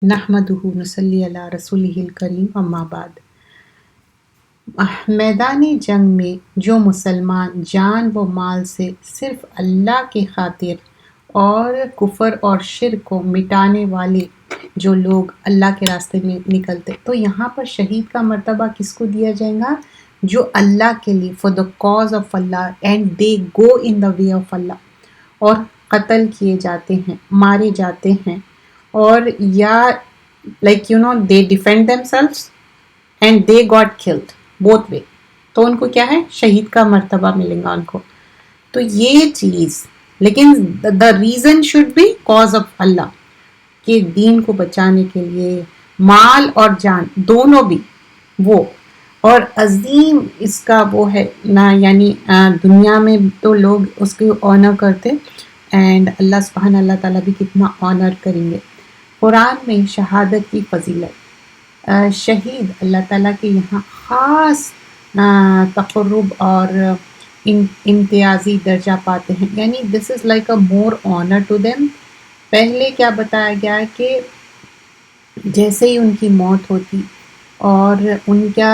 نحمدہ نصلی علی رسولہ الکریم اما بعد۔ میدان جنگ میں جو مسلمان جان و مال سے صرف اللہ کی خاطر اور کفر اور شرک کو مٹانے والے جو لوگ اللہ کے راستے میں نکلتے، تو یہاں پر شہید کا مرتبہ کس کو دیا جائے گا؟ جو اللہ کے لیے for the cause of Allah and they go in the way of Allah, اور قتل کیے جاتے ہیں، مارے جاتے ہیں، اور یا they defend themselves and they got killed both way، تو ان کو کیا ہے؟ شہید کا مرتبہ ملے گا ان کو۔ تو یہ چیز، لیکن the reason should be cause of اللہ، کہ دین کو بچانے کے لیے مال اور جان دونوں بھی وہ، اور عظیم اس کا وہ ہے نا، یعنی دنیا میں تو لوگ اس کو آنر کرتے، اینڈ اللہ سبحانہ اللہ تعالیٰ بھی کتنا آنر کریں گے۔ قرآن میں شہادت کی فضیلت، شہید اللہ تعالیٰ کے یہاں خاص تقرب اور امتیازی درجہ پاتے ہیں، یعنی this is like a more honour to them. پہلے کیا بتایا گیا ہے کہ جیسے ہی ان کی موت ہوتی اور ان کا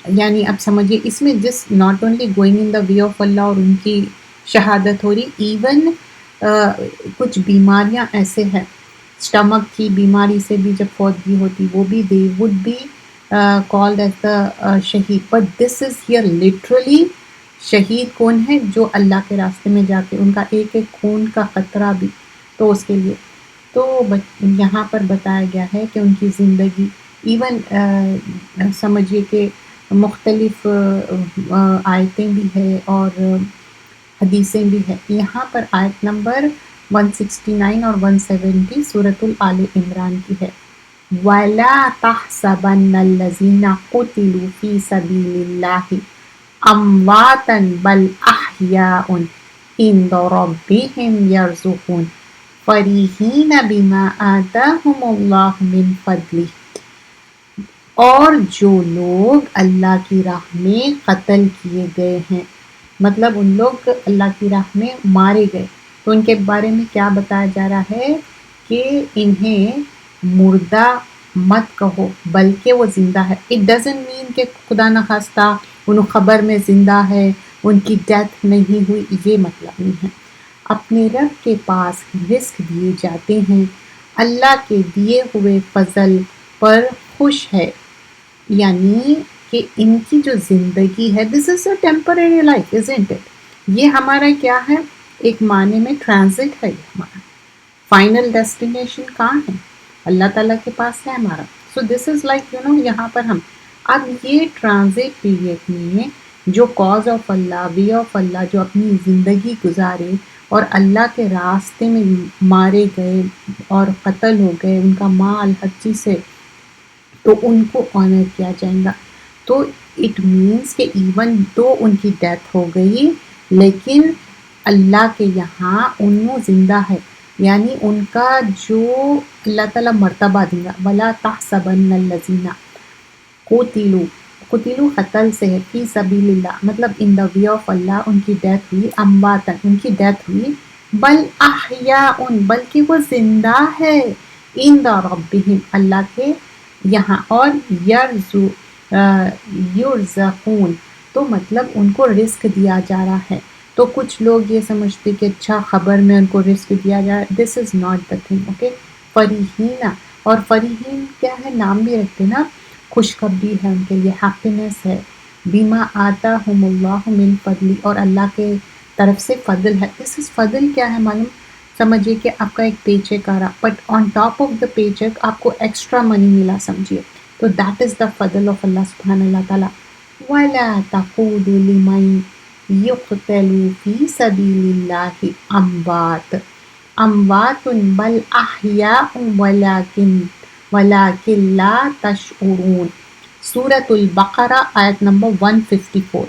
یعنی اب سمجھیے اس میں جس not only going in the way of Allah اور ان کی شہادت ہو رہی، ایون کچھ بیماریاں ایسے ہیں، اسٹمک کی بیماری سے بھی جب فوتگی ہوتی وہ بھی they would be called as the شہید، but this is here literally شہید کون ہے؟ جو اللہ کے راستے میں جا کے ان کا ایک ایک خون کا قطرہ بھی تو اس کے لیے، تو یہاں پر بتایا گیا ہے کہ ان کی زندگی ایون سمجھیے کہ مختلف آیتیں بھی ہے اور حدیثیں بھی ہیں۔ یہاں پر آیت نمبر 169 اور 170 سورۃ آل عمران کی ہے، وَلَا تَحْسَبَنَّ الَّذِينَ قُتِلُوا فِي سَبِيلِ اللَّهِ أَمْوَاتًا بَلْ أَحْيَاءٌ عِندَ رَبِّهِمْ يَرْزُقُونَ فَرِحِينَ بِمَا آتَاهُمُ اللَّهُ مِنْ فَضْلِهِ، اور جو لوگ اللہ کی راہ میں قتل کیے گئے ہیں، مطلب ان لوگ اللہ کی راہ میں مارے گئے، تو ان کے بارے میں کیا بتایا جا رہا ہے کہ انہیں مردہ مت کہو بلکہ وہ زندہ ہے۔ اٹ ڈزنٹ مین کہ خدا نخواستہ ان خبر میں زندہ ہے، ان کی ڈیتھ نہیں ہوئی، یہ مطلب نہیں ہے۔ اپنے رب کے پاس رزق دیے جاتے ہیں، اللہ کے دیے ہوئے فضل پر خوش ہے، یعنی کہ ان کی جو زندگی ہے this is a temporary life isn't it، یہ ہمارا کیا ہے؟ ایک معنی میں ٹرانزٹ ہے، یہ ہمارا فائنل ڈیسٹینیشن کہاں ہے؟ اللہ تعالیٰ کے پاس ہے ہمارا۔ سو دس از لائک یہاں پر ہم اب یہ ٹرانزٹ پیریڈ میں جو cause of Allah, way of Allah, جو اپنی زندگی گزارے اور اللہ کے راستے میں مارے گئے اور قتل ہو گئے، ان کا مال ہر چیز سے، تو ان کو آنر کیا جائے گا۔ تو اٹ مینس کہ ایون تو ان کی ڈیتھ ہو گئی لیکن اللہ کے یہاں انہوں زندہ ہے، یعنی ان کا جو اللہ تعالیٰ مرتبہ دے گا۔ وَلَا تَحْسَبَنَّ الَّذِينَ قُتِلُوا قتل سے ہے، فی سبیل اللہ مطلب ان دا وے آف اللہ ان کی ڈیتھ ہوئی، امواتن ان کی ڈیتھ ہوئی، بل احیاء بلکہ وہ زندہ ہے، عند ربہم اللہ کے یہاں، اور یرزقون تو مطلب ان کو رزق دیا جا رہا ہے۔ تو کچھ لوگ یہ سمجھتے کہ اچھا خبر میں ان کو رزق دیا جائے، this is not the thing, okay. فریحین، اور فریحین کیا ہے؟ نام بھی رکھتے نا، خوشخبری ہے ان کے لیے، ہیپینس ہے، بیما آتاہم اللہ من فضلی، اور اللہ کے طرف سے فضل ہے۔ دس از فضل کیا ہے معلوم؟ سمجھیے کہ آپ کا ایک پے چیک آ رہا، but on top of the pay check آپ کو ایکسٹرا منی ملا، سمجھیے، تو that is the Fazal of Allah سبحانہ اللہ تعالیٰ۔ وَلَا تَقُولُوا لِمَن يُقْتَلُ فِي سَبِيلِ اللَّهِ اموات بل احیاء ولکن لا تشعرون، سورۃ البقرہ آیت نمبر 154۔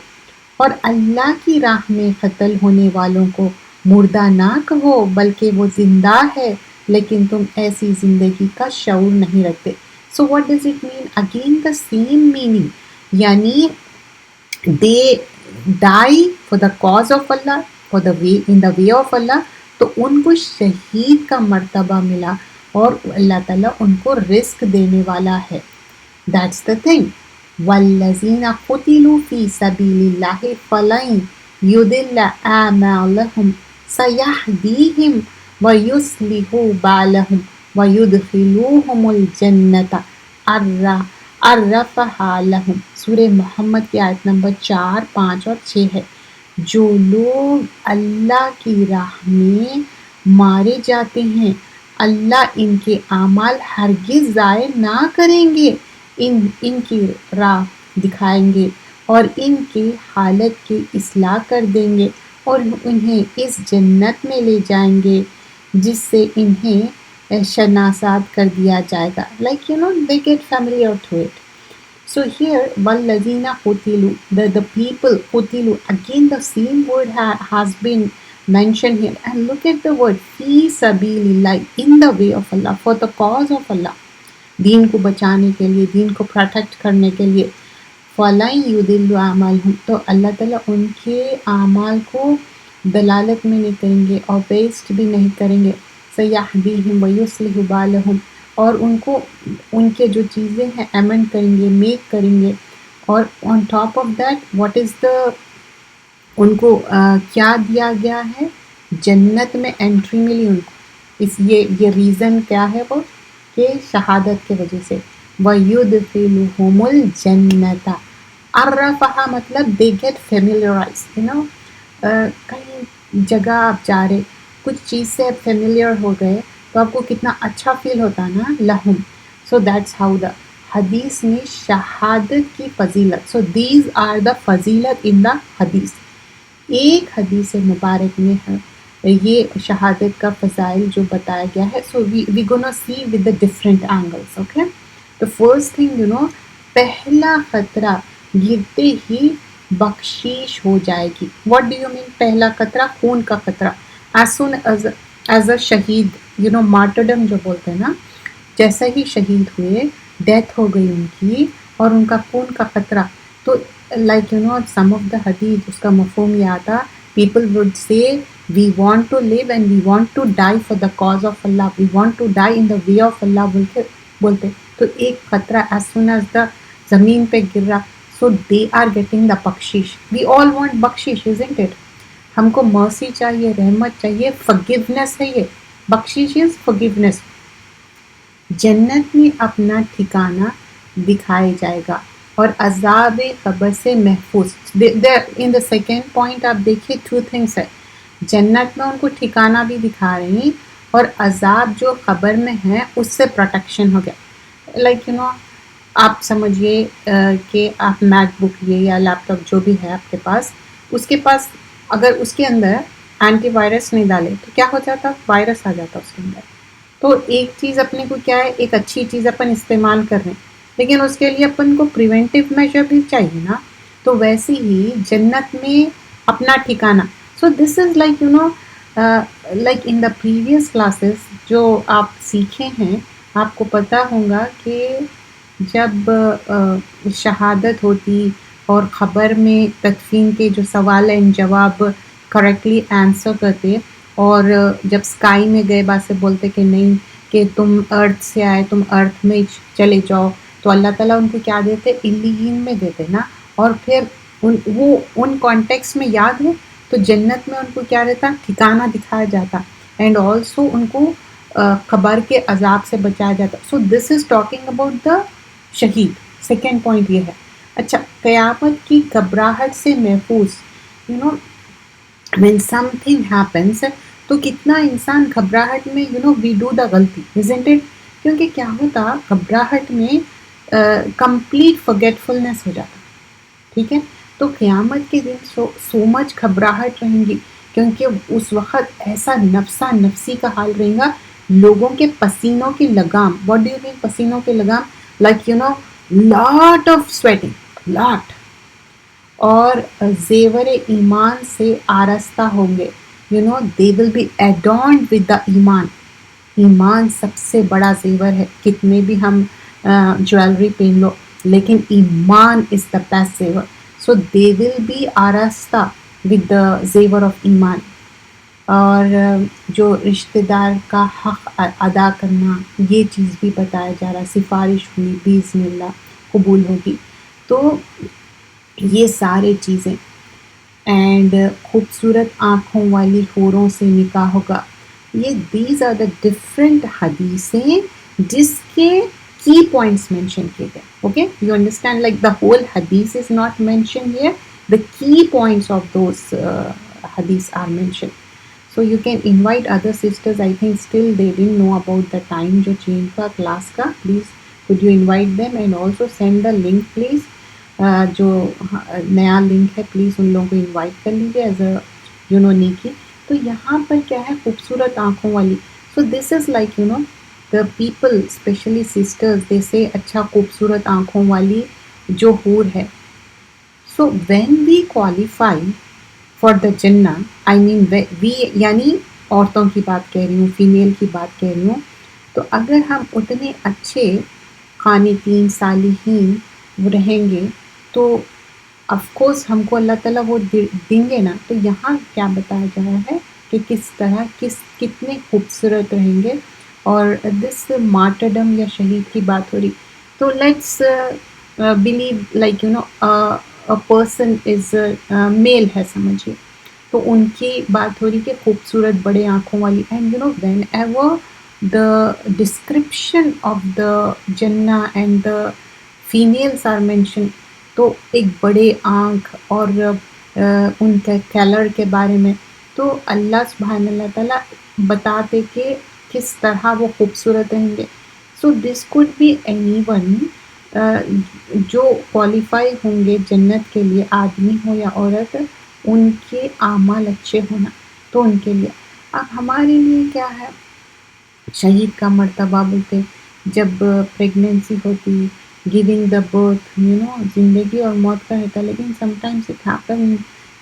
اور اللہ کی راہ میں قتل ہونے والوں کو مردہ نہ کہو بلکہ وہ زندہ ہے، لیکن تم ایسی زندگی کا شعور نہیں رکھتے۔ So what does it mean? Again the same meaning, یعنی they die for the cause of Allah, for the way in the way of Allah, تو ان کو شہید کا مرتبہ ملا، اور اللہ تعالیٰ ان کو رزق دینے والا ہے. That's the thing. وَالَّذِينَ قُتِلُوا فِي سَبِيلِ اللَّهِ فَلَن يُضِلَّ أَعْمَالَهُمْ سَيَهْدِيهِمْ وَيُصْلِحُ بَالَهُمْ وَيُدْخِلُهُمُ الْجَنَّةَ عَرَّفَهَا لَهُمْ. سورہ محمد کی آیت نمبر 4، 5 اور 6 ہے. جو لوگ اللہ کی راہ میں مارے جاتے ہیں اللہ ان کے اعمال ہرگز ضائع نہ کریں گے، ان کی راہ دکھائیں گے اور ان کی حالت کی اصلاح کر دیں گے اور انہیں اس جنت میں لے جائیں گے جس سے انہیں شناسات کر دیا جائے گا. Like they get familiar to it. So here, وَالَّذِينَ قُتِلُوا, the people, قُتِلُوا, again the same word has been mentioned here. And look at the word, فِي سَبِيلِ اللَّهِ, in the way of Allah, for the cause of Allah. دین کو بچانے کے لیے، دین کو protect کرنے کے لیے. فَلَن يُضِلُّ أَعْمَالَهُمْ, تو اللہ تعالیٰ ان کے اعمال کو دلالت میں نہیں کریں گے اور ویسٹ بھی نہیں کریں گے. سَيَهْدِيهِمْ وَيُصْلِحُ بَالَهُمْ, اور ان کو ان کے جو چیزیں ہیں امینڈ کریں گے، میک کریں گے. اور on top of that what is the, ان کو کیا دیا گیا ہے؟ جنت میں انٹری ملی ان کو. یہ ریزن کیا ہے وہ؟ کہ شہادت کی وجہ سے. وَيُدْخِلُهُمُ الْجَنَّةَ. عرفہا مطلب they get familiarized. کہیں جگہ آپ جا رہے، کچھ چیز سے آپ فیملیئر ہو گئے تو آپ کو کتنا اچھا فیل ہوتا نا، لہم. سو دیٹس ہاؤ دا حدیث میں شہادت کی فضیلت. سو دیز آر دا فضیلت ان دا حدیث. ایک حدیث مبارک میں ہے یہ شہادت کا فضائل جو بتایا گیا ہے. So we gonna see with the different angles. Okay, the first thing پہلا خطرہ گرتے ہی بخشش ہو جائے گی. واٹ ڈو یو مین پہلا خطرہ؟ خون کا خطرہ. ایز سون ایز اے شہید مارٹرڈم جو بولتے ہیں نا، جیسا ہی شہید ہوئے، ڈیتھ ہو گئی ان کی اور ان کا خون کا خطرہ، تو لائک سم آف دا حدیث اس کا مفہوم یہ آتا، people would say we want to live and we want to die for the cause of Allah, we want to die in the way of Allah بول کے بولتے. تو ایک خطرہ ایز سون ایز دا زمین پہ گر رہا، سو دے آر گیٹنگ دا بخشش. وی آل وانٹ بخشش، ازنٹ اٹ؟ ہم کو مرسی چاہیے، رحمت چاہیے، فگیونیس ہے. یہ بخشش از فگیونیس. جنت میں اپنا ٹھکانہ دکھائے جائے گا اور عذاب قبر سے محفوظ. ان دا سیکنڈ پوائنٹ آپ دیکھیے 2 things ہے. جنت میں ان کو ٹھکانہ بھی دکھا رہے ہیں اور عذاب جو قبر میں ہے اس سے پروٹیکشن ہو گیا. لائک آپ سمجھیے کہ آپ میک بک یہ یا لیپ ٹاپ جو بھی ہے آپ کے پاس، اس کے پاس اگر اس کے اندر اینٹی وائرس نہیں ڈالے تو کیا ہو جاتا؟ وائرس آ جاتا اس کے اندر. تو ایک چیز اپنے کو کیا ہے، ایک اچھی چیز اپن استعمال کر رہے ہیں لیکن اس کے لیے اپن کو پریونٹیو میجر بھی چاہیے نا. تو ویسے ہی جنت میں اپنا ٹھکانہ. So this is like like in the previous classes جو آپ سیکھے ہیں، آپ کو پتہ ہوگا کہ جب شہادت ہوتی اور خبر میں تدفین کے جو سوال اینڈ جواب کریکٹلی آنسر کرتے، اور جب اسکائی میں گئے بات سے بولتے کہ نہیں کہ تم ارتھ سے آئے، تم ارتھ میں چلے جاؤ، تو اللہ تعالیٰ ان کو کیا دیتے؟ علیین میں دیتے نا. اور پھر ان کانٹیکس میں یاد ہے تو جنت میں ان کو کیا رہتا؟ ٹھکانہ دکھایا جاتا اینڈ آلسو ان کو قبر کے عذاب سے بچایا جاتا. سو this is talking about the شہید. سیکنڈ پوائنٹ یہ ہے. اچھا، قیامت کی گھبراہٹ سے محفوظ. when something happens تو کتنا انسان گھبراہٹ میں we do the غلطی، isn't it؟ کیونکہ کیا ہوتا، گھبراہٹ میں کمپلیٹ forgetfulness ہو جاتا. ٹھیک ہے، تو قیامت کے دن سو مچ گھبراہٹ رہیں گی کیونکہ اس وقت ایسا نفسا نفسی کا حال رہے گا. لوگوں کے پسینوں کی لگام. واٹ ڈو یو مین پسینوں کی لگام؟ لائک لاٹ آف سویٹنگ، لاٹ. اور زیور ایمان سے آراستہ ہوں گے. they will be adorned with the ایمان. ایمان سب سے بڑا زیور ہے. کتنے بھی ہم جویلری پہن لو لیکن ایمان is the best زیور. So they will be آراستہ with the زیور of ایمان. اور جو رشتہ دار کا حق ادا کرنا، یہ چیز بھی بتایا جا رہا ہے، سفارش ہوئی بِإِذْنِ اللہ قبول ہوگی. تو یہ سارے چیزیں، اینڈ خوبصورت آنکھوں والی حوروں سے نکاح ہوگا. یہ دیز آر دا ڈفرینٹ حدیثیں جس کے کی پوائنٹس مینشن کیے گئے. Okay, you understand, like the whole hadith is not mention here, the key points of those hadiths are mentioned. So you can invite other sisters. I think still they didn't know about the time jo change ka class ka. Please could you invite them and also send the link please. جو نیا link ہے please ان لوگوں کو invite کر لیجیے as a نیکی. تو یہاں پر کیا ہے، خوبصورت آنکھوں والی. So this is like the people especially sisters they say اچھا خوبصورت آنکھوں والی جو حور ہے. So when we qualify for the Jannah, I mean we یعنی عورتوں کی بات کہہ رہی ہوں، فیمیل کی بات کہہ رہی ہوں، تو اگر ہم اتنے اچھے قانتین صالحین رہیں گے تو آف کورس ہم کو اللہ تعالیٰ وہ دیں گے نا. تو یہاں کیا بتایا جا رہا ہے کہ کس طرح کتنے خوبصورت رہیں گے. اور دس مارٹرڈم یا شہید کی بات ہو رہی، تو let's believe like person is male ہے سمجھیے، تو ان کی بات ہو رہی کہ خوبصورت بڑے آنکھوں والی. And whenever the description of the jannah and the females are mention, تو ایک بڑے آنکھ اور ان کے کلر کے بارے میں، تو اللہ سبحانہ اللہ تعالیٰ بتاتے کہ کس طرح وہ خوبصورت رہیں گے. سو دس کوڈ بی اینی ون جو کوالیفائی ہوں گے جنت کے لیے، آدمی ہو یا عورت، ان کے اعمال اچھے ہونا تو ان کے لیے. اب ہمارے لیے کیا ہے، شہید کا مرتبہ بولتے جب پریگنینسی ہوتی، گیونگ دا برتھ، زندگی اور موت کا رہتا. لیکن سم ٹائمس اٹ ہیپن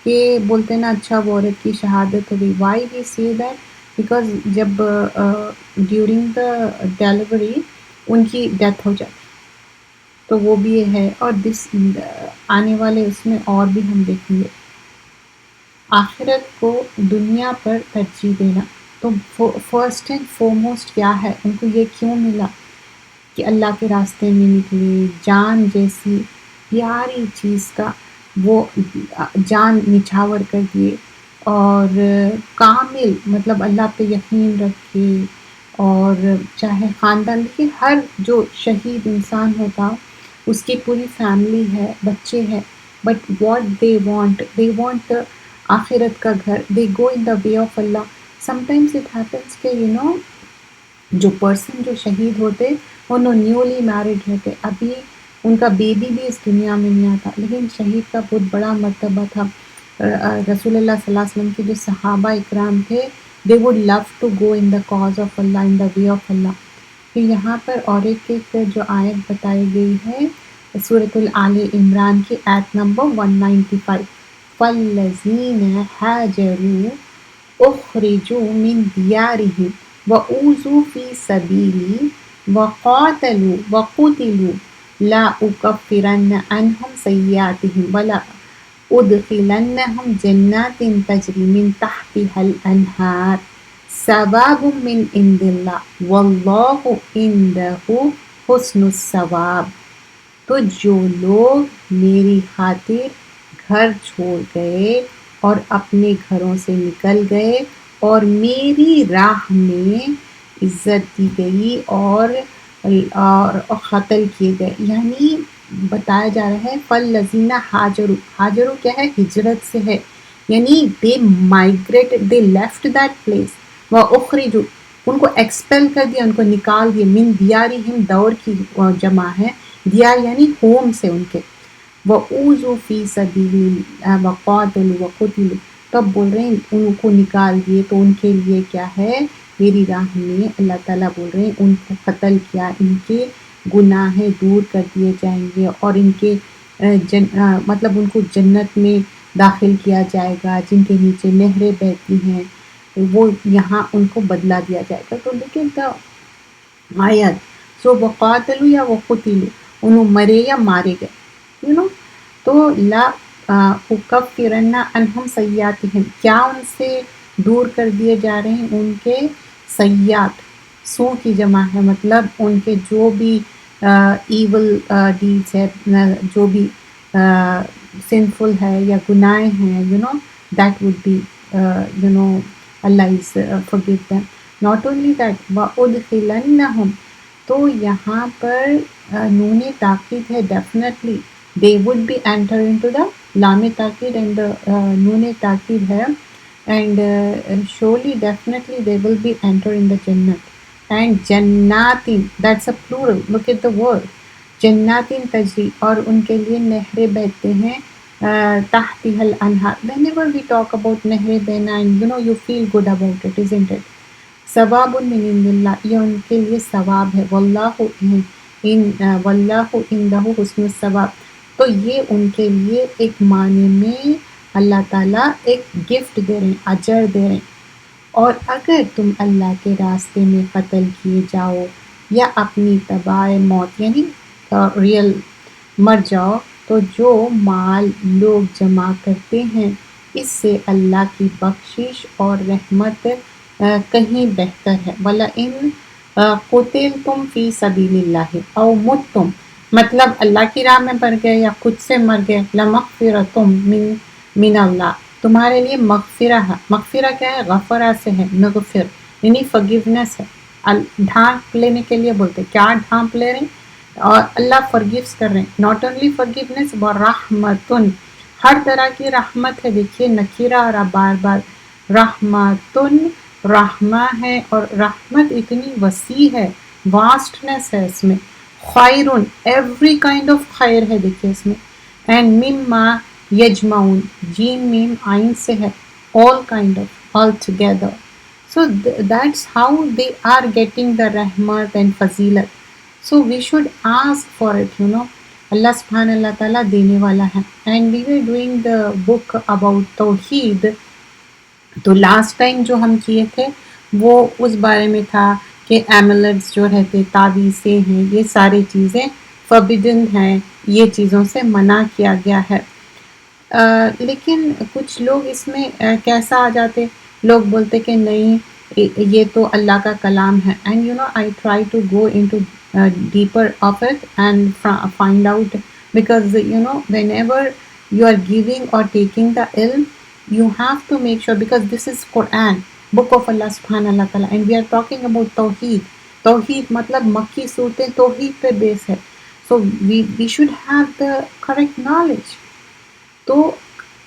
کہ بولتے نا اچھا وہ عورت کی شہادت ہو گئی. Why we see that? Because جب ڈیورنگ دا ڈیلیوری ان کی ڈیتھ ہو جاتی، تو وہ بھی یہ ہے. اور آنے والے اس میں اور بھی ہم دیکھیں گے آخرت کو دنیا پر ترجیح دینا. تو فرسٹ اینڈ فورموسٹ کیا ہے، ان کو یہ کیوں ملا کہ اللہ کے راستے میں نکلے، جان جیسی پیاری چیز کا وہ جان نچھاور کر دیے، اور کامل مطلب اللہ پہ یقین رکھے، اور چاہے خاندان، دیکھیے ہر جو شہید انسان ہوتا اس کی پوری فیملی ہے، بچے ہیں، بٹ واٹ دے وانٹ آخرت کا گھر. They go in the way of Allah. Sometimes it happens کہ جو پرسن جو شہید ہوتے انہوں نیولی میرڈ رہتے، ابھی ان کا بیبی بھی اس دنیا میں نہیں آتا، لیکن شہید کا بہت بڑا مرتبہ تھا. رسول اللہ صلی اللہ علیہ وسلم کے جو صحابہ اکرام تھے، they would love to go in the cause of Allah, in the way of Allah. پھر یہاں پر اور ایک جو آیت بتائی گئی ہے سورۃ آل عمران کی آیت نمبر 195، فَالَّذِينَ هَاجَرُوا أُخْرِجُوا مِن دِيَارِهِمْ وَأُوذُوا فِي سَبِيلِي وَقَاتَلُوا وَقُتِلُوا لَا أُكَفِّرَنَّ عَنْهُمْ سَيِّئَاتِهِمْ وَلَا أُدْخِلَنَّهُمْ جَنَّاتٍ تَجْرِي مِن تَحْتِهَا الْأَنْهَارُ ثَوَابٌ مِّنْ عِندِ اللَّهِ وَاللَّهُ عِندَهُ حُسْنُ الثَّوَابِ. تو جو لوگ میری خاطر گھر چھوڑ گئے اور اپنے گھروں سے نکل گئے اور میری راہ میں عزت دی گئی اور قتل کیے گئے، یعنی بتایا جا رہا ہے فَالَّذِينَ هَاجَرُوا، ہاجرو کیا ہے، ہجرت سے ہے، یعنی they migrate, they left that place. وَأُخْرِجُوا، ان کو ایکسپیل کر دیا، ان کو نکال دیا. من دیارہم، دور کی جمع ہے، دیار یعنی ہوم سے ان کے. وَأُوذُوا فِي سَبِيلِي وَقَاتَلُوا وَقُتِلُوا، تب بول رہے ہیں ان کو نکال دیے تو ان کے لیے کیا ہے، میری راہ میں اللہ تعالیٰ بول رہے ہیں ان کو قتل کیا، ان کے گناہ دور کر دیے جائیں گے، اور ان کے مطلب ان کو جنت میں داخل کیا جائے گا جن کے نیچے نہریں بہتی ہیں، وہ یہاں ان کو بدلہ دیا جائے گا. تو لیکن آیت سو وقاتلوا یا وقتلوا، انہوں مرے یا مارے گئے، تو لا اکفرن عنہم سیئاتہم، کیا ان سے دور کر دیے جا رہے ہیں ان کے سیئات، سو کی جمع ہے، مطلب ان کے جو بھی ایول ڈیڈس ہے، جو بھی سنفل ہے یا گناہ ہیں، that would be Allah is forgive them. Not only that وَأُدْخِلَنَّهُمْ، تو یہاں پر نون تاکید ہے، definitely they would be enter into the لام تاکید and the نون تاکید ہے and surely definitely they will be enter in the jannat and jannatin, that's a plural, look at the word جناتین تجری، اور ان کے لیے نہریں بہتے ہیں تحتها الانہار. Whenever we talk about نہریں بہنا and you feel good about it, isn't it? ثواب من عند اللہ، یہ ان کے لیے ثواب ہے. واللہ عندہ حسن الثواب، تو یہ ان کے لیے ایک معنی میں اللہ تعالیٰ ایک گفٹ دے رہے ہیں، اجر دے رہے ہیں. اور اگر تم اللہ کے راستے میں قتل کیے جاؤ یا اپنی تباہ موت یعنی ریئل مر جاؤ، تو جو مال لوگ جمع کرتے ہیں اس سے اللہ کی بخشش اور رحمت کہیں بہتر ہے. وَلَئِن قُتِلْتُمْ فِي سَبِيلِ اللَّهِ أَوْ مُتْتُمْ، مطلب اللہ کی راہ میں مر گئے یا خود سے مر گئے، لَمَغْفِرَةٌ من اللہ، تمہارے لیے مغفرہ ہے. مغفرہ کیا ہے؟ غفرہ سے ہے، نغفر یعنی forgiveness ہے. ڈھانپ لینے کے لیے بولتے کیا ڈھانپ لے رہے ہیں، اور اللہ forgives کر رہے ہیں. not only forgiveness وَرَحْمَةٌ، ہر طرح کی رحمت ہے. دیکھیے نکیرہ آ رہا بار بار، رحمتن رحمہ ہے، اور رحمت اتنی وسیع ہے، واسٹنس ہے اس میں. خیرن ایوری کائنڈ آف خیر ہے دیکھیے اس میں. اینڈ مما یجمعون، جیم میم آئین سے ہے، all kind of, all together. So that's how they are getting the rahmat and fazilat. So we should ask for it, اللہ سبحانہ اللہ تعالیٰ دینے والا ہے. And we were doing the book about توحید، تو لاسٹ ٹائم جو ہم کیے تھے وہ اس بارے میں تھا کہ ایملیٹس جو رہتے، تعویذیں ہیں، یہ ساری چیزیں فبیڈن ہیں، یہ چیزوں سے منع کیا گیا ہے. لیکن کچھ لوگ اس میں کیسا آ جاتے، لوگ بولتے کہ نہیں یہ تو اللہ کا کلام ہے. And I try to go into deeper of it and find out, because whenever you are giving اور ٹیکنگ دا علم، you have to make sure, because this is Quran, book of Allah subhanahu Allah ta'ala, and we are talking about توحید. توحید مطلب مکی صورتیں توحید پہ بیس ہے. so we should have the correct knowledge. تو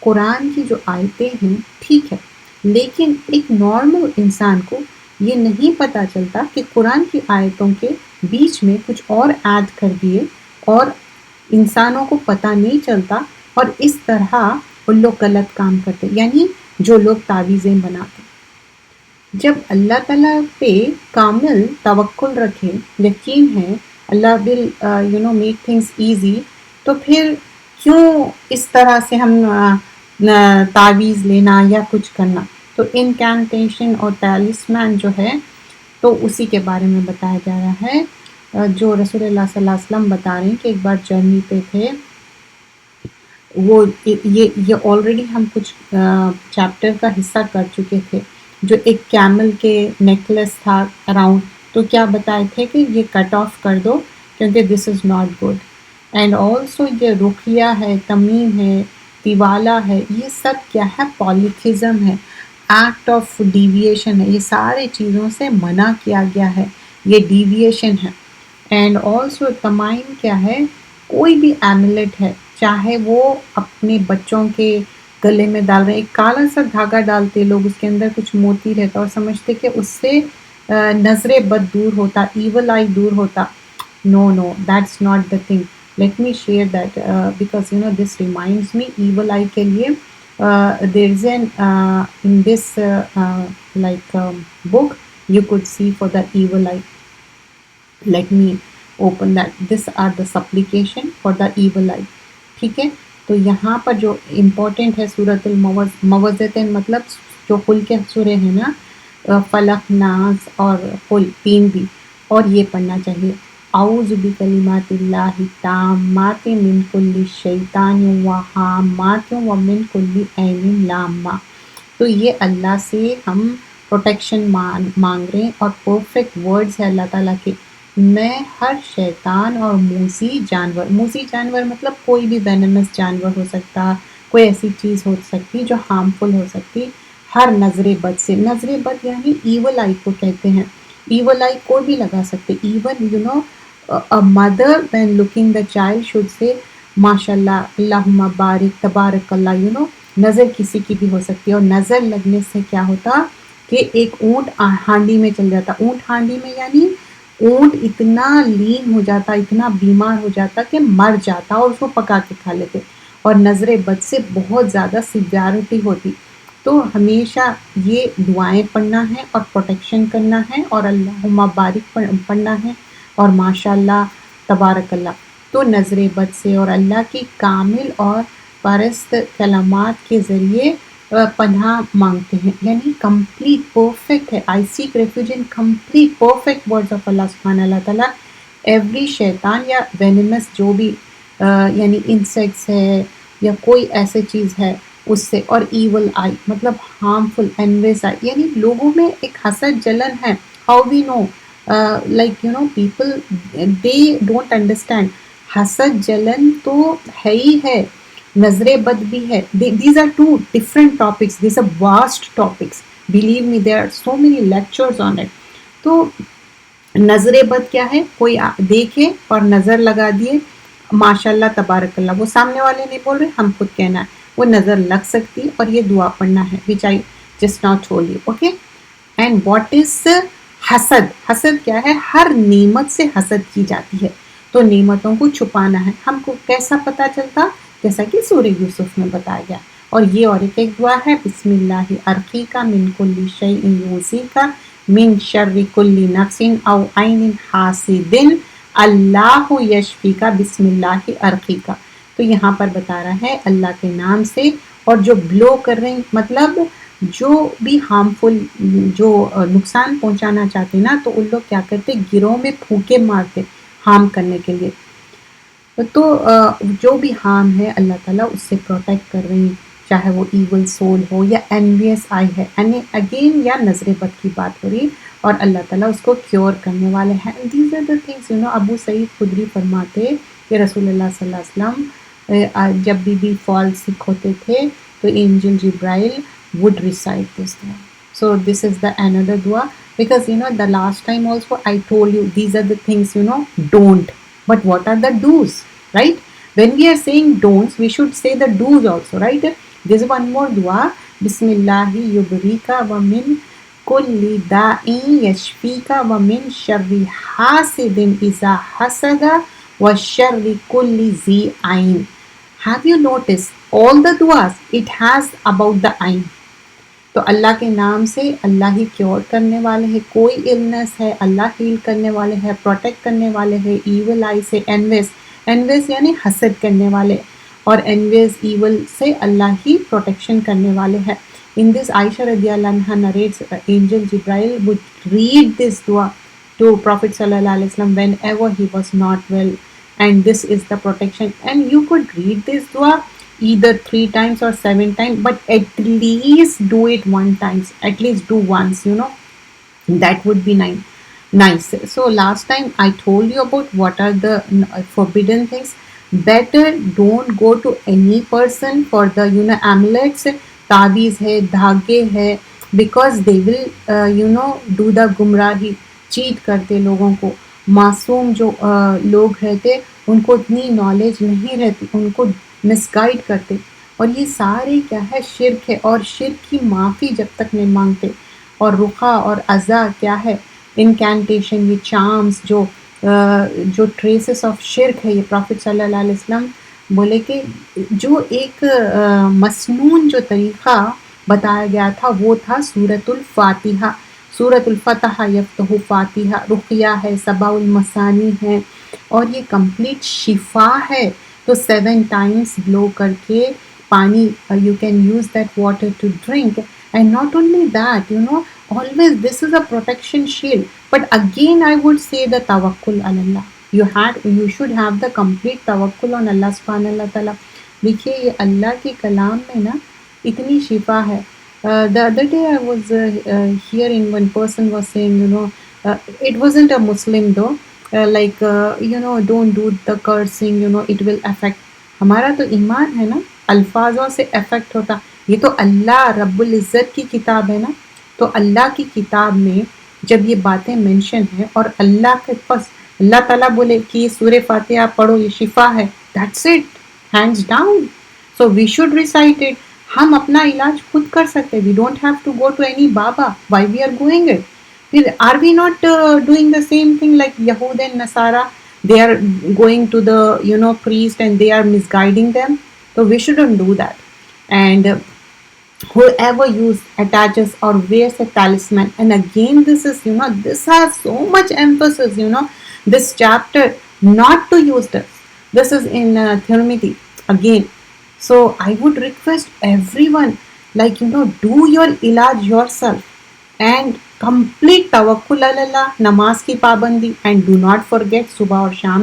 قرآن کی جو آیتیں ہیں ٹھیک ہے، لیکن ایک نارمل انسان کو یہ نہیں پتہ چلتا کہ قرآن کی آیتوں کے بیچ میں کچھ اور ایڈ کر دیے، اور انسانوں کو پتہ نہیں چلتا، اور اس طرح وہ لوگ غلط کام کرتے. یعنی جو لوگ تعویذیں بناتے، جب اللہ تعالیٰ پہ کامل توکل رکھے، یقین ہے اللہ will make things easy، تو پھر کیوں اس طرح سے ہم تعویذ لینا یا کچھ کرنا. تو انکینٹیشن اور ٹیلسمین جو ہے تو اسی کے بارے میں بتایا جا رہا ہے، جو رسول اللہ صلی اللہ علیہ وسلم بتا رہے ہیں کہ ایک بار جرنی پہ تھے. وہ یہ آلریڈی ہم کچھ چیپٹر کا حصہ کر چکے تھے، جو ایک کیمل کے نیکلس تھا اراؤنڈ، تو کیا بتائے تھے کہ یہ کٹ آف کر دو کیونکہ this is not good. And also یہ رقیہ ہے، تمیم ہے، تیوالا ہے، یہ سب کیا ہے؟ پالیتھزم ہے، ایکٹ آف ڈیویشن ہے. یہ سارے چیزوں سے منع کیا گیا ہے، یہ ڈیویشن ہے. اینڈ آلسو تمائم کیا ہے؟ کوئی بھی ایملیٹ ہے، چاہے وہ اپنے بچوں کے گلے میں ڈال رہے، ایک کالا سا دھاگا ڈالتے لوگ، اس کے اندر کچھ موتی رہتا اور سمجھتے کہ اس سے نظر بد دور ہوتا، ایول آئی دور ہوتا. No that's not the thing. Let me share that because this reminds me evil eye کے لیے there is an in this like book you could see for the evil eye. Let me open that. These are the supplication for the evil eye. ٹھیک ہے، تو یہاں پر جو important ہے سورۃ الموعظتین، مطلب جو قل کے سورے ہیں نا، فلق، ناس اور قل، تین بھی، اور یہ پڑھنا چاہیے. اعوذ بکلمات اللہ التامات من کل شیطان وہامات ومن کل عین لامہ. تو یہ اللہ سے ہم پروٹیکشن مانگ رہے ہیں، اور پرفیکٹ ورڈز ہے اللہ تعالیٰ کے، میں ہر شیطان اور موذی جانور مطلب کوئی بھی وینمس جانور ہو سکتا، کوئی ایسی چیز ہو سکتی جو ہارمفل ہو سکتی، ہر نظر بد سے. نظر بد یعنی ایول آئی کو کہتے ہیں. ایول آئی کوئی بھی لگا سکتے. Even a mother when looking the child should say ماشاء اللہ، اللہم بارک، تبارک اللہ. نظر کسی کی بھی ہو سکتی ہے، اور نظر لگنے سے کیا ہوتا کہ ایک اونٹ ہانڈی میں چل جاتا. اونٹ ہانڈی میں یعنی اونٹ اتنا لین ہو جاتا، اتنا بیمار ہو جاتا کہ مر جاتا، اور اس کو پکا کے کھا لیتے. اور نظر بد سے بہت زیادہ سیویرٹی ہوتی. تو ہمیشہ یہ دعائیں پڑھنا ہے اور پروٹیکشن کرنا ہے، اور اللہم بارک پڑھنا ہے، اور ماشاء اللہ، تبارک اللہ. تو نظر بد سے اور اللہ کی کامل اور پرست کلمات کے ذریعے پناہ مانگتے ہیں، یعنی کمپلیٹ پرفیکٹ ہے. I seek refuge in complete perfect words of Allah سبحانہ اللہ تعالیٰ. ایوری شیطان یا وینمس جو بھی یعنی انسیکٹس ہے یا کوئی ایسے چیز ہے اس سے، اور ایول آئی مطلب ہارمفل اینویس آئی، یعنی لوگوں میں ایک حسد جلن ہے. How we know like people they don't understand. حسد جلن تو ہے ہی ہے، نظر بد بھی ہے. These are two different topics, these are vast topics. Believe me there are so many lectures on it. تو نظر بد کیا ہے؟ کوئی دیکھے اور نظر لگا دیے، ماشاء اللہ تبارک اللہ. وہ سامنے والے نہیں بول رہے، ہم خود کہنا ہے. وہ نظر لگ سکتی، اور یہ دعا پڑھنا ہے which I just now told you. Okay. And what is حسد؟ حسد کیا ہے؟ ہر نعمت سے حسد کی جاتی ہے، تو نعمتوں کو چھپانا ہے. ہم کو کیسا پتا چلتا؟ جیسا کہ سورہ یوسف میں بتایا گیا. اور یہ اور ایک دعا ہے، بسم اللہ ارقیکا من کل شیء یؤذیکا من شر کل نفس او عین حاسد اللہ یشفیکا بسم اللہ ارقیکا. تو یہاں پر بتا رہا ہے اللہ کے نام سے، اور جو بلو کر رہے ہیں مطلب جو بھی ہارمفل، جو نقصان پہنچانا چاہتے نا، تو ان لوگ کیا کرتے؟ گروہ میں پھونکے مارتے ہارم کرنے کے لیے. تو جو بھی ہارم ہے اللہ تعالیٰ اس سے پروٹیکٹ کر رہے ہیں، چاہے وہ ایول سول ہو یا انویس آئی ہے، اگین یا نظر بد کی بات ہو رہی، اور اللہ تعالیٰ اس کو کیور کرنے والے ہیں. دیز آر دا تھنگس ابو سعید خدری فرماتے کہ رسول اللہ صلی اللہ علیہ وسلم جب بھی فال سک ہوتے تھے تو angel Jibreel would recite this dua. So this is the another dua, because the last time also I told you these are the things don't. But what are the do's, right? When we are saying don'ts, we should say the do's also, right? There's one more dua. Bismillahi yubrika wa min kulli da'in yashfika wa min sharri hasidin iza hasada wa sharri kulli zi ain. Have you noticed all the duas? It has about the ain. تو اللہ کے نام سے اللہ ہی cure کرنے والے ہیں. کوئی illness ہے اللہ heel کرنے والے ہیں، پروٹیکٹ کرنے والے ہیں. ایول آئی سے انویس یعنی حسد کرنے والے، اور انویس ایول سے اللہ ہی پروٹیکشن کرنے والے ہیں. In this Aisha رضی اللہ عنہ narrates angel Jibrail would read this dua to Prophet sallallahu alaihi wasallam whenever he was not well, and this is the protection. And you could read this dua either 3 times or 7 times, but at least do it 1 time. At least do once, that would be nice. So last time I told you about what are the forbidden things. Better don't go to any person for the amulets, تعویذ ہے، دھاگے ہے، because they will do the گمراہی، chat کرتے لوگوں کو. معصوم جو لوگ رہتے ان کو اتنی نالج نہیں رہتی، ان کو مس گائیڈ کرتے. اور یہ سارے کیا ہے؟ شرک ہے، اور شرک کی معافی جب تک نہیں مانگتے. اور رقیہ اور عزا کیا ہے؟ انکینٹیشن، یہ چارمز جو ٹریسز آف شرک ہے. یہ پروفٹ صلی اللہ علیہ وسلم بولے کہ جو ایک مسنون جو طریقہ بتایا گیا تھا وہ تھا سورۃ الفاتحہ. سورۃ الفتح یفتح فاتحہ، رقیہ ہے، سبع المثانی ہے، اور یہ کمپلیٹ شفا ہے. تو 7 times بلو کر کے پانی you can use that water to drink. And not only that always this is a protection shield. But again I would say the tawakkul on Allah. You should have the complete tawakkul on Allah subhanahu wa ta'ala. دیکھیے یہ اللہ کے کلام میں نا اتنی شفا ہے. The other day I was hearing one person was saying, it wasn't a Muslim though, don't do the cursing, it will affect. ہمارا تو ایمان ہے نا، الفاظوں سے افیکٹ ہوتا. یہ تو اللہ رب العزت کی کتاب ہے نا، تو اللہ کی کتاب میں جب یہ باتیں مینشن ہیں اور اللہ کے پاس اللہ تعالیٰ بولے کہ یہ سورہ فاتحہ پڑھو یہ شفا ہے، that's it, hands down. So we should recite it. ہم اپنا علاج خود کر سکتے. We don't have to go to any baba. Why we are going it? پھر are we not doing the same thing like Yahud and Nasara? they are going to the priest and they are misguiding them. So we shouldn't do that. And whoever attaches or wears a talisman, and again this is this has so much emphasis, this chapter, not to use this is in Theonomity again. So I would request everyone, like do your ilaj yourself and complete tawakkul Allah, namaz ki pabandi, and do not forget subah aur sham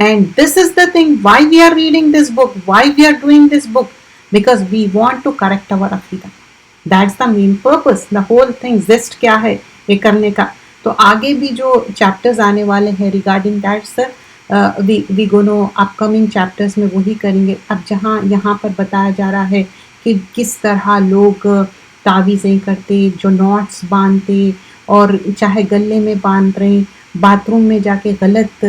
And this is the thing why we are reading this book, why we are doing this book, because we want to correct our aqidah. That's the main purpose. The whole thing zest کیا ہے یہ کرنے کا. تو آگے بھی جو chapters آنے والے ہیں regarding that sir we gonna upcoming chapters میں وہی کریں گے. اب جہاں یہاں پر بتایا جا رہا ہے کہ کس طرح لوگ تعویذیں کرتے، جو نوٹس باندھتے اور چاہے گلے میں باندھ رہے ہیں، باتھ روم میں جا کے غلط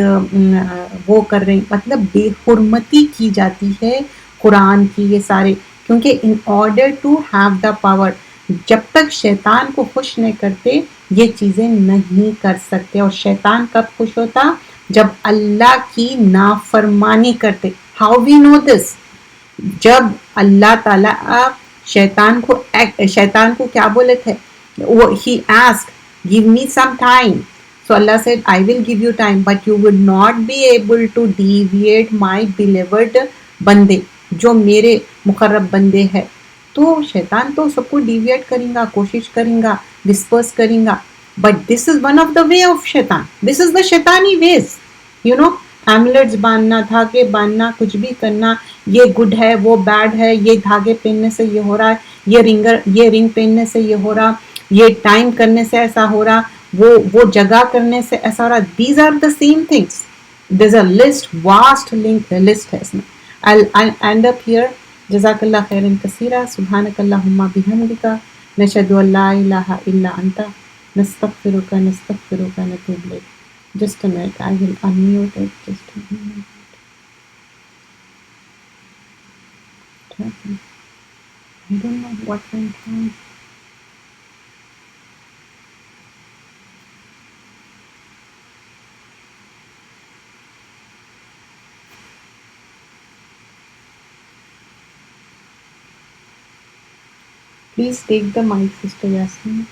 وہ کر رہے ہیں، مطلب بے حرمتی کی جاتی ہے قرآن کی. یہ سارے کیونکہ in order to have the power, جب تک شیطان کو خوش نہیں کرتے یہ چیزیں نہیں کر سکتے. اور شیطان کب خوش ہوتا؟ جب اللہ کی نافرمانی کرتے. ہاؤ وی نو دس؟ جب اللہ تعالیٰ شیطان کو کیا بولے تھے؟ He ask give me some time. So Allah said, I will give you time, but you will not be able to deviate my beloved بندے، جو میرے مقرب بندے ہیں. تو شیطان تو سب کو ڈیویٹ کریں گا، کوشش کریں گا، ڈسپرس کریں گا. But this is one of the way of Shaitan. This از دا شیطانی ویز. ایملیٹس باندھنا، دھاگے باندھنا، کچھ بھی کرنا، یہ گڈ ہے وہ بیڈ ہے، یہ دھاگے پہننے سے یہ ہو رہا ہے، یہ رنگ پہننے سے یہ ہو رہا، یہ ٹائم کرنے سے ایسا ہو رہا، وہ جگہ کرنے سے ایسا ہو رہا. These are the same things. there's a list, vast list ہے اس میں. I'll end up here. جزاک اللہ خیرا کثیرا. سبحانک اللہم بحمدک، نشہد ان لا الہ الا انت، نستغفرک نتوب الیک. Just a minute, I will unmute it. Just a minute. What happened? I don't know what went wrong. Please take the mic, Sister Yasmin.